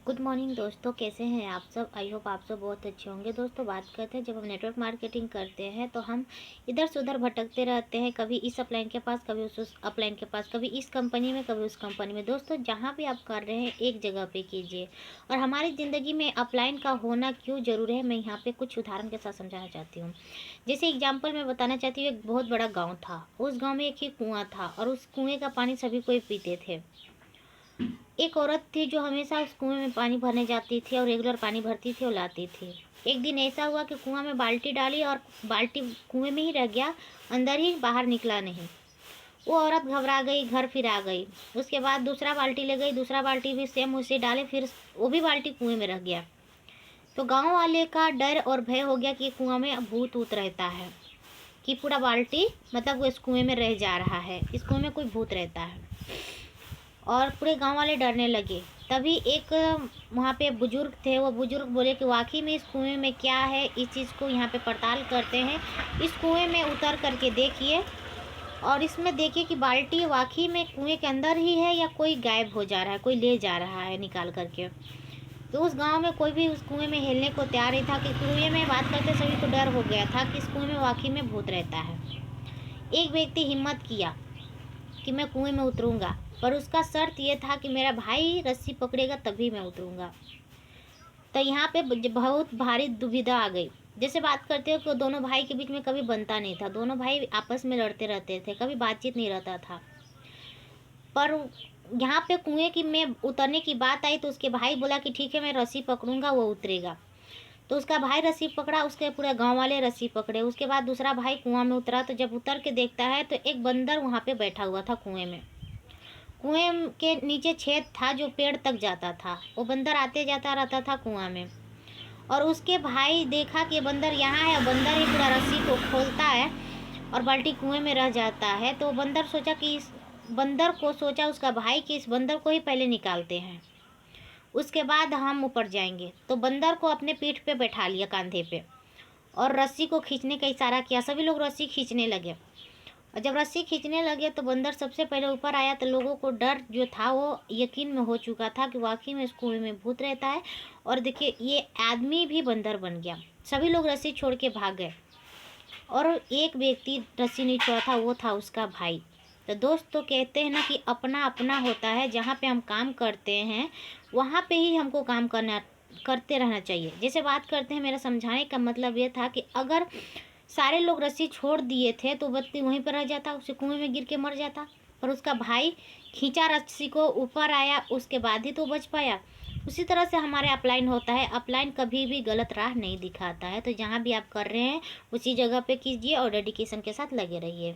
Good morning दोस्तों, कैसे हैं आप सब। आई होप आप सब बहुत अच्छे होंगे। दोस्तों, बात करते हैं, जब हम नेटवर्क मार्केटिंग करते हैं तो हम इधर से उधर भटकते रहते हैं। कभी इस अपलाइन के पास, कभी उस अपलाइन के पास, कभी इस कंपनी में, कभी उस कंपनी में। दोस्तों, जहाँ भी आप कर रहे हैं एक जगह पे कीजिए। और हमारी ज़िंदगी में अपलाइन का होना क्यों ज़रूरी है, मैं यहाँ पर कुछ उदाहरण के साथ समझाना चाहती हूँ। जैसे एग्जाम्पल मैं बताना चाहती हूँ, एक बहुत बड़ा गाँव था। उस गाँव में एक ही कुआँ था और उस कुएँ का पानी सभी कोई पीते थे। एक औरत थी जो हमेशा उस कुएं में पानी भरने जाती थी और रेगुलर पानी भरती थी और लाती थी। एक दिन ऐसा हुआ कि कुआं में बाल्टी डाली और बाल्टी कुएं में ही रह गया, अंदर ही, बाहर निकला नहीं। वो औरत घबरा गई, घर फिर आ गई। उसके बाद दूसरा बाल्टी ले गई, दूसरा बाल्टी भी सेम उसे डाले, फिर वो भी बाल्टी कुएं में रह गया। तो गाँव वाले का डर और भय हो गया कि कुआं में भूत ऊत रहता है, कि पूरा बाल्टी मतलब वो इस कुएं में रह जा रहा है, इस कुएं में कोई भूत रहता है। और पूरे गांव वाले डरने लगे। तभी एक वहाँ पे बुजुर्ग थे, वो बुजुर्ग बोले कि वाकई में इस कुएं में क्या है, इस चीज़ को यहाँ पे पड़ताल करते हैं। इस कुएं में उतर करके देखिए और इसमें देखिए कि बाल्टी वाकई में कुएं के अंदर ही है या कोई गायब हो जा रहा है, कोई ले जा रहा है निकाल करके। तो उस गांव में कोई भी उस कुएं में हिलने को तैयार नहीं था, कि कुएं में बात करते सभी को डर हो गया था कि इस कुएं में वाकई में भूत रहता है। एक व्यक्ति हिम्मत किया कि मैं कुएं में उतरूंगा, पर उसका शर्त ये था कि मेरा भाई रस्सी पकड़ेगा तभी मैं उतरूंगा। तो यहाँ पे बहुत भारी दुविधा आ गई। जैसे बात करते हो कि दोनों भाई के बीच में कभी बनता नहीं था, दोनों भाई आपस में लड़ते रहते थे, कभी बातचीत नहीं रहता था। पर यहाँ पे कुएं की में उतरने की बात आई तो उसके भाई बोला कि ठीक है, मैं रस्सी पकड़ूंगा, वो उतरेगा। तो उसका भाई रस्सी पकड़ा, उसके पूरे गांव वाले रस्सी पकड़े। उसके बाद दूसरा भाई कुआं में उतरा, तो जब उतर के देखता है तो एक बंदर वहाँ पे बैठा हुआ था कुएं में। कुएं के नीचे छेद था जो पेड़ तक जाता था। वो बंदर आते जाता रहता था कुआं में। और उसके भाई देखा कि ये बंदर यहाँ है, बंदर ही पूरा रस्सी को खोलता है और बाल्टी कुएं में रह जाता है। तो बंदर सोचा कि इस बंदर को सोचा उसका भाई कि इस बंदर को ही पहले निकालते हैं, उसके बाद हम ऊपर जाएंगे। तो बंदर को अपने पीठ पे बैठा लिया, कंधे पे, और रस्सी को खींचने का इशारा किया। सभी लोग रस्सी खींचने लगे और जब रस्सी खींचने लगे तो बंदर सबसे पहले ऊपर आया। तो लोगों को डर जो था वो यकीन में हो चुका था कि वाकई में इस कुएं में भूत रहता है। और देखिए, ये आदमी भी बंदर बन गया। सभी लोग रस्सी छोड़ के भाग गए और एक व्यक्ति रस्सी नहीं छोड़ा था, वो था उसका भाई। तो दोस्तों, कहते हैं ना कि अपना अपना होता है। जहाँ पे हम काम करते हैं वहाँ पे ही हमको काम करते रहना चाहिए। जैसे बात करते हैं, मेरा समझाने का मतलब ये था कि अगर सारे लोग रस्सी छोड़ दिए थे तो व्यक्ति वहीं पर रह जाता, उसे कुएं में गिर के मर जाता। पर उसका भाई खींचा रस्सी को, ऊपर आया, उसके बाद ही तो बच पाया। उसी तरह से हमारे अपलाइन होता है। अपलाइन कभी भी गलत राह नहीं दिखाता है। तो जहाँ भी आप कर रहे हैं उसी जगह पे कीजिए और डेडिकेशन के साथ लगे रहिए।